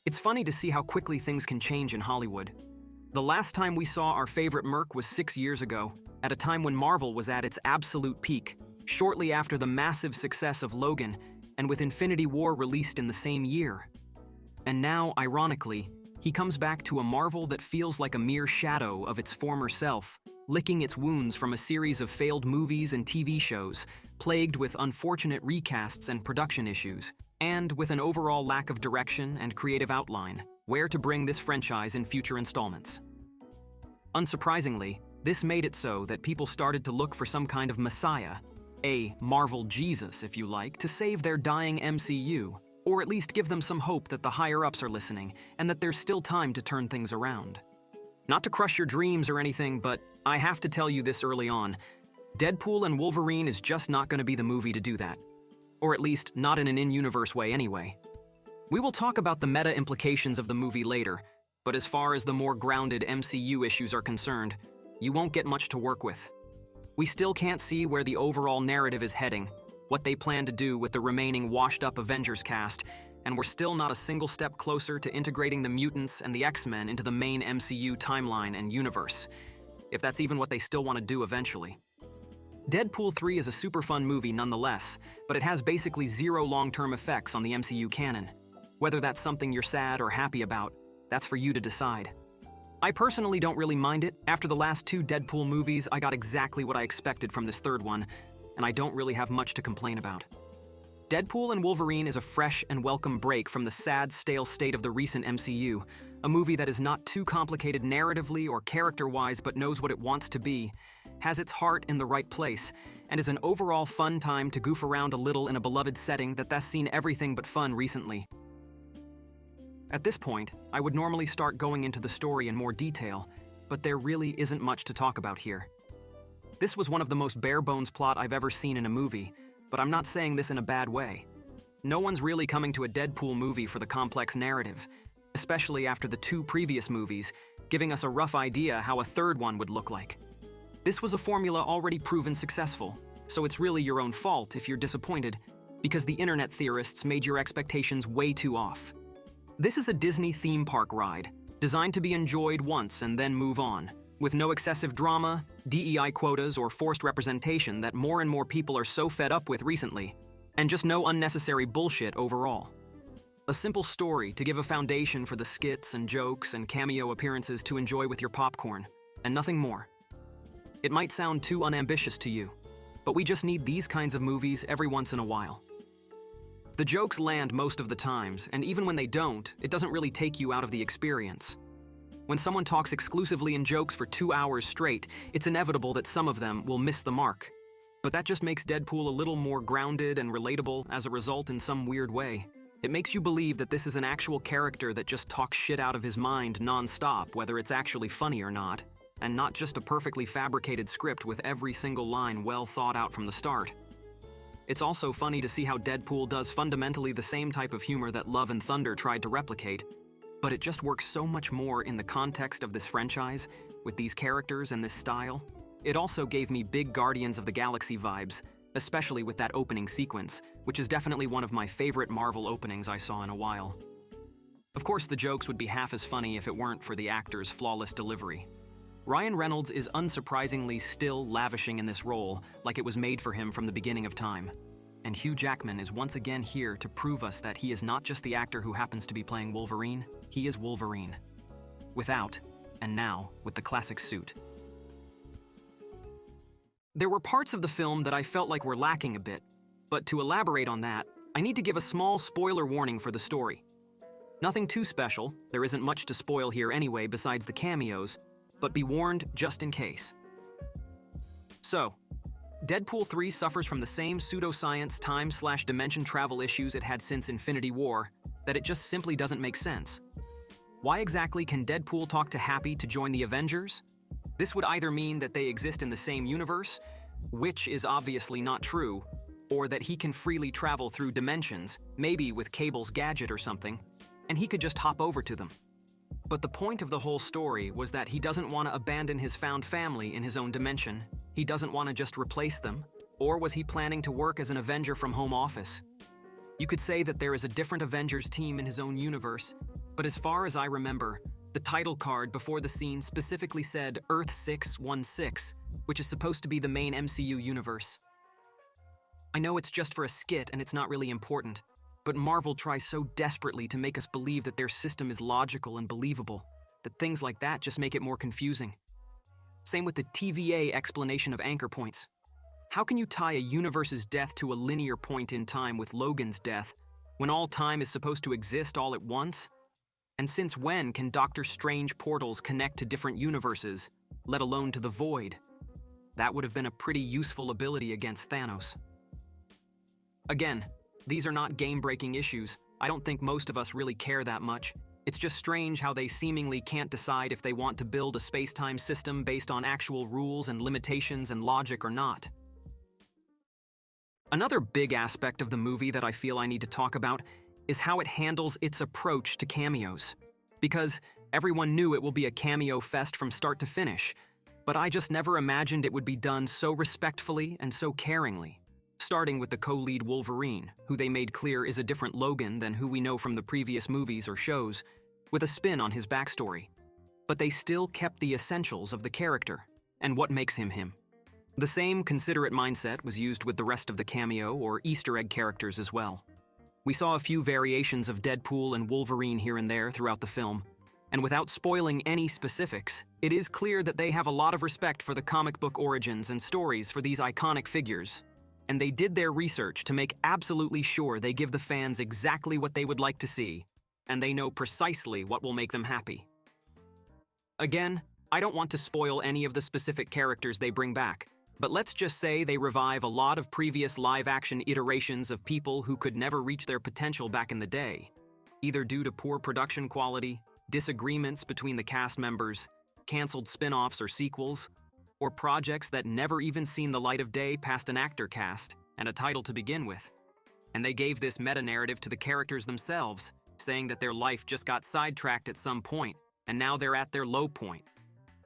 It's funny to see how quickly things can change in Hollywood. The last time we saw our favorite Merc was 6 years ago, at a time when Marvel was at its absolute peak, shortly after the massive success of Logan, and with Infinity War released in the same year. And now, ironically, he comes back to a Marvel that feels like a mere shadow of its former self, licking its wounds from a series of failed movies and TV shows, plagued with unfortunate recasts and production issues, and with an overall lack of direction and creative outline, where to bring this franchise in future installments. Unsurprisingly, this made it so that people started to look for some kind of messiah, a Marvel Jesus, if you like, to save their dying MCU, or at least give them some hope that the higher-ups are listening and that there's still time to turn things around. Not to crush your dreams or anything, but I have to tell you this early on. Deadpool and Wolverine is just not going to be the movie to do that. Or at least, not in an in-universe way anyway. We will talk about the meta implications of the movie later, but as far as the more grounded MCU issues are concerned, you won't get much to work with. We still can't see where the overall narrative is heading, what they plan to do with the remaining washed-up Avengers cast, and we're still not a single step closer to integrating the mutants and the X-Men into the main MCU timeline and universe, if that's even what they still want to do eventually. Deadpool 3 is a super fun movie nonetheless, but it has basically zero long-term effects on the MCU canon. Whether that's something you're sad or happy about, that's for you to decide. I personally don't really mind it. After the last 2 Deadpool movies, I got exactly what I expected from this third one, and I don't really have much to complain about. Deadpool and Wolverine is a fresh and welcome break from the sad, stale state of the recent MCU, a movie that is not too complicated narratively or character-wise but knows what it wants to be, has its heart in the right place, and is an overall fun time to goof around a little in a beloved setting that's seen everything but fun recently. At this point, I would normally start going into the story in more detail, but there really isn't much to talk about here. This was one of the most bare-bones plot I've ever seen in a movie, but I'm not saying this in a bad way. No one's really coming to a Deadpool movie for the complex narrative, especially after the 2 previous movies, giving us a rough idea how a third one would look like. This was a formula already proven successful, so it's really your own fault if you're disappointed, because the internet theorists made your expectations way too off. This is a Disney theme park ride, designed to be enjoyed once and then move on, with no excessive drama, DEI quotas, or forced representation that more and more people are so fed up with recently, and just no unnecessary bullshit overall. A simple story to give a foundation for the skits and jokes and cameo appearances to enjoy with your popcorn, and nothing more. It might sound too unambitious to you, but we just need these kinds of movies every once in a while. The jokes land most of the times, and even when they don't, it doesn't really take you out of the experience. When someone talks exclusively in jokes for 2 hours straight, it's inevitable that some of them will miss the mark. But that just makes Deadpool a little more grounded and relatable as a result in some weird way. It makes you believe that this is an actual character that just talks shit out of his mind non-stop, whether it's actually funny or not, and not just a perfectly fabricated script with every single line well thought out from the start. It's also funny to see how Deadpool does fundamentally the same type of humor that Love and Thunder tried to replicate, but it just works so much more in the context of this franchise, with these characters and this style. It also gave me big Guardians of the Galaxy vibes, especially with that opening sequence, which is definitely one of my favorite Marvel openings I saw in a while. Of course, the jokes would be half as funny if it weren't for the actor's flawless delivery. Ryan Reynolds is unsurprisingly still lavishing in this role, like it was made for him from the beginning of time. And Hugh Jackman is once again here to prove us that he is not just the actor who happens to be playing Wolverine, he is Wolverine. Without, and now, with the classic suit. There were parts of the film that I felt like were lacking a bit, but to elaborate on that, I need to give a small spoiler warning for the story. Nothing too special, there isn't much to spoil here anyway besides the cameos, but be warned just in case. So, Deadpool 3 suffers from the same pseudoscience time/dimension travel issues it had since Infinity War, that it just simply doesn't make sense. Why exactly can Deadpool talk to Happy to join the Avengers? This would either mean that they exist in the same universe, which is obviously not true, or that he can freely travel through dimensions, maybe with Cable's gadget or something, and he could just hop over to them. But the point of the whole story was that he doesn't want to abandon his found family in his own dimension. He doesn't want to just replace them. Or was he planning to work as an Avenger from home office? You could say that there is a different Avengers team in his own universe, But as far as I remember, the title card before the scene specifically said Earth 616, which is supposed to be the main MCU universe. I know it's just for a skit and it's not really important, but Marvel tries so desperately to make us believe that their system is logical and believable, that things like that just make it more confusing. Same with the TVA explanation of anchor points. How can you tie a universe's death to a linear point in time with Logan's death, when all time is supposed to exist all at once? And since when can Doctor Strange portals connect to different universes, let alone to the void? That would have been a pretty useful ability against Thanos. Again, these are not game-breaking issues. I don't think most of us really care that much. It's just strange how they seemingly can't decide if they want to build a space-time system based on actual rules and limitations and logic or not. Another big aspect of the movie that I feel I need to talk about is how it handles its approach to cameos. Because everyone knew it will be a cameo fest from start to finish, but I just never imagined it would be done so respectfully and so caringly. Starting with the co-lead Wolverine, who they made clear is a different Logan than who we know from the previous movies or shows, with a spin on his backstory. But they still kept the essentials of the character and what makes him him. The same considerate mindset was used with the rest of the cameo or Easter egg characters as well. We saw a few variations of Deadpool and Wolverine here and there throughout the film, and without spoiling any specifics, it is clear that they have a lot of respect for the comic book origins and stories for these iconic figures. And they did their research to make absolutely sure they give the fans exactly what they would like to see, and they know precisely what will make them happy. Again, I don't want to spoil any of the specific characters they bring back, but let's just say they revive a lot of previous live-action iterations of people who could never reach their potential back in the day, either due to poor production quality, disagreements between the cast members, canceled spin-offs or sequels, or projects that never even seen the light of day past an actor cast and a title to begin with. And they gave this meta-narrative to the characters themselves, saying that their life just got sidetracked at some point, and now they're at their low point.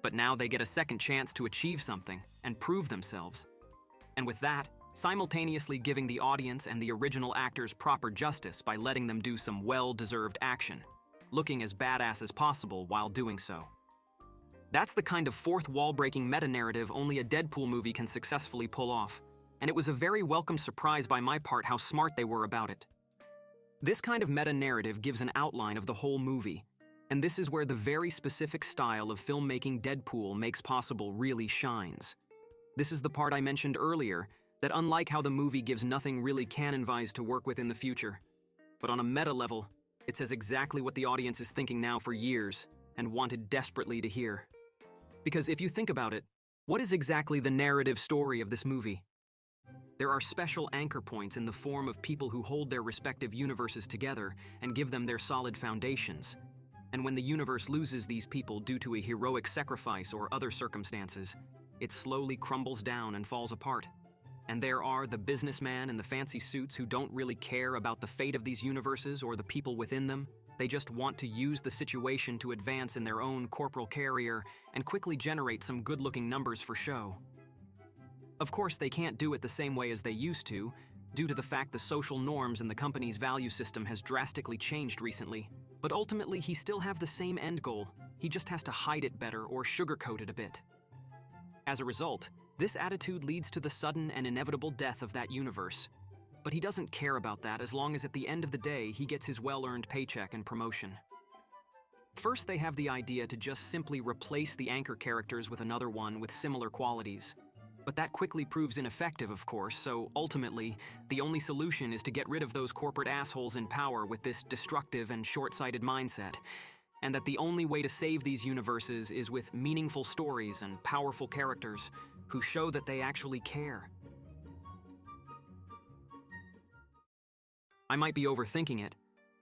But now they get a second chance to achieve something and prove themselves. And with that, simultaneously giving the audience and the original actors proper justice by letting them do some well-deserved action, looking as badass as possible while doing so. That's the kind of fourth wall-breaking meta-narrative only a Deadpool movie can successfully pull off, and it was a very welcome surprise by my part how smart they were about it. This kind of meta-narrative gives an outline of the whole movie, and this is where the very specific style of filmmaking Deadpool makes possible really shines. This is the part I mentioned earlier, that unlike how the movie gives nothing really canon-wise to work with in the future, but on a meta level, it says exactly what the audience is thinking now for years, and wanted desperately to hear. Because if you think about it, what is exactly the narrative story of this movie? There are special anchor points in the form of people who hold their respective universes together and give them their solid foundations. And when the universe loses these people due to a heroic sacrifice or other circumstances, it slowly crumbles down and falls apart. And there are the businessman in the fancy suits who don't really care about the fate of these universes or the people within them. They just want to use the situation to advance in their own corporal career and quickly generate some good-looking numbers for show. Of course, they can't do it the same way as they used to, due to the fact the social norms in the company's value system has drastically changed recently. But ultimately, he still have the same end goal. He just has to hide it better or sugarcoat it a bit. As a result, this attitude leads to the sudden and inevitable death of that universe. But he doesn't care about that as long as at the end of the day he gets his well-earned paycheck and promotion. First, they have the idea to just simply replace the anchor characters with another one with similar qualities. But that quickly proves ineffective, of course, so ultimately, the only solution is to get rid of those corporate assholes in power with this destructive and short-sighted mindset, and that the only way to save these universes is with meaningful stories and powerful characters who show that they actually care. I might be overthinking it,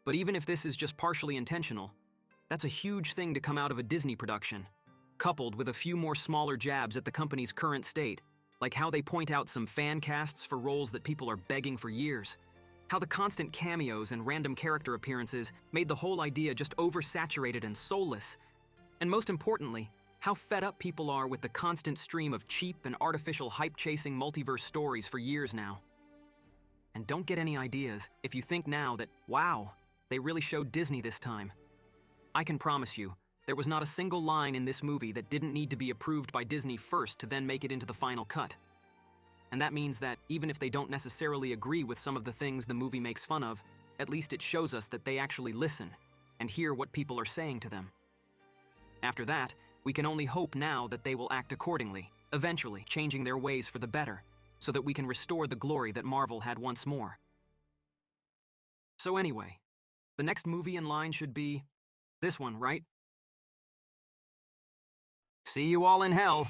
but even if this is just partially intentional, that's a huge thing to come out of a Disney production, coupled with a few more smaller jabs at the company's current state, like how they point out some fan casts for roles that people are begging for years, how the constant cameos and random character appearances made the whole idea just oversaturated and soulless, and most importantly, how fed up people are with the constant stream of cheap and artificial hype-chasing multiverse stories for years now. And don't get any ideas if you think now that, wow, they really showed Disney this time. I can promise you, there was not a single line in this movie that didn't need to be approved by Disney first to then make it into the final cut. And that means that even if they don't necessarily agree with some of the things the movie makes fun of, at least it shows us that they actually listen and hear what people are saying to them. After that, we can only hope now that they will act accordingly, eventually changing their ways for the better, so that we can restore the glory that Marvel had once more. So anyway, the next movie in line should be this one, right? See you all in hell.